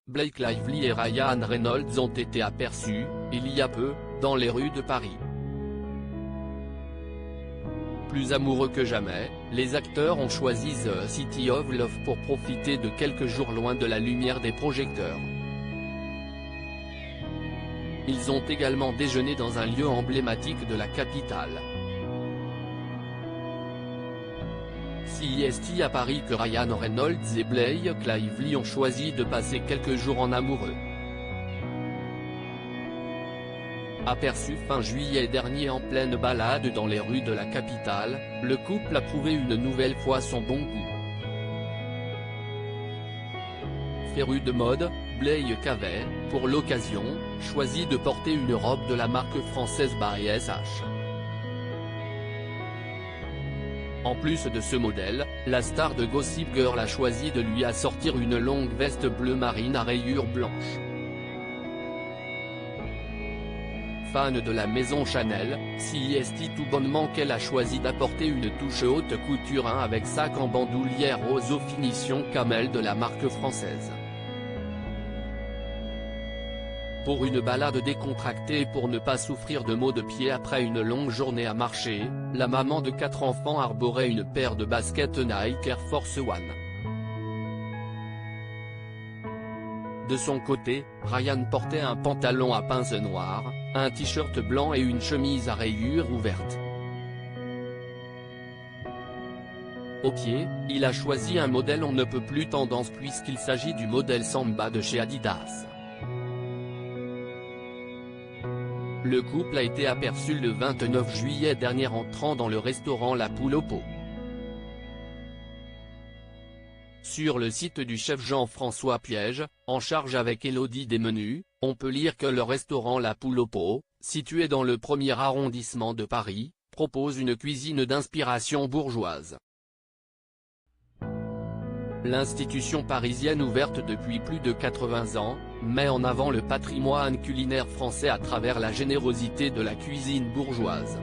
Blake Lively et Ryan Reynolds ont été aperçus, il y a peu, dans les rues de Paris. Plus amoureux que jamais, les acteurs ont choisi The City of Love pour profiter de quelques jours loin de la lumière des projecteurs. Ils ont également déjeuné dans un lieu emblématique de la capitale. C'est à Paris que Ryan Reynolds et Blake Lively ont choisi de passer quelques jours en amoureux. Aperçu fin juillet dernier en pleine balade dans les rues de la capitale, le couple a prouvé une nouvelle fois son bon goût. Féru de mode, Blake avait, pour l'occasion, choisi de porter une robe de la marque française by SH. En plus de ce modèle, la star de Gossip Girl a choisi de lui assortir une longue veste bleu marine à rayures blanches. Fan de la maison Chanel, c'est tout bonnement qu'elle a choisi d'apporter une touche haute couture avec sac en bandoulière rose aux finitions camel de la marque française. Pour une balade décontractée et pour ne pas souffrir de maux de pied après une longue journée à marcher, la maman de 4 enfants arborait une paire de baskets Nike Air Force One. De son côté, Ryan portait un pantalon à pinces noires, un t-shirt blanc et une chemise à rayures ouvertes. Au pied, il a choisi un modèle on ne peut plus tendance puisqu'il s'agit du modèle Samba de chez Adidas. Le couple a été aperçu le 29 juillet dernier entrant dans le restaurant La Poule au Pot. Sur le site du chef Jean-François Piège, en charge avec Élodie des menus, on peut lire que le restaurant La Poule au Pot, situé dans le 1er arrondissement de Paris, propose une cuisine d'inspiration bourgeoise. L'institution parisienne ouverte depuis plus de 80 ans, met en avant le patrimoine culinaire français à travers la générosité de la cuisine bourgeoise.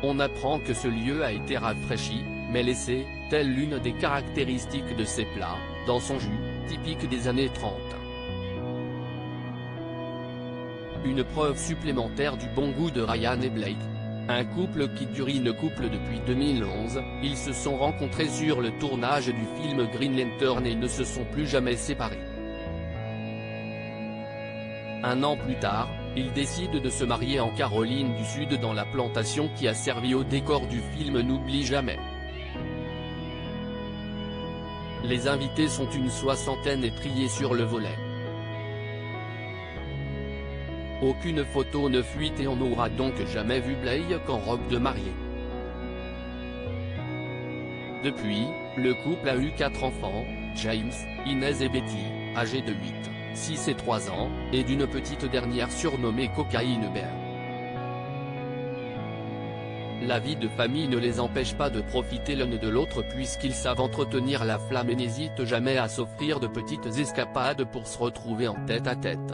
On apprend que ce lieu a été rafraîchi, mais laissé, telle l'une des caractéristiques de ses plats, dans son jus, typique des années 30. Une preuve supplémentaire du bon goût de Ryan et Blake. Un couple qui durine couple depuis 2011, ils se sont rencontrés sur le tournage du film Green Lantern et ne se sont plus jamais séparés. Un an plus tard, ils décident de se marier en Caroline du Sud dans la plantation qui a servi au décor du film N'oublie jamais. Les invités sont une soixantaine et triés sur le volet. Aucune photo ne fuite et on n'aura donc jamais vu Blake en robe de mariée. Depuis, le couple a eu 4 enfants, James, Inès et Betty, âgés de 8, 6 et 3 ans, et d'une petite dernière surnommée Cocaïne Bear. La vie de famille ne les empêche pas de profiter l'un de l'autre puisqu'ils savent entretenir la flamme et n'hésitent jamais à s'offrir de petites escapades pour se retrouver en tête-à-tête.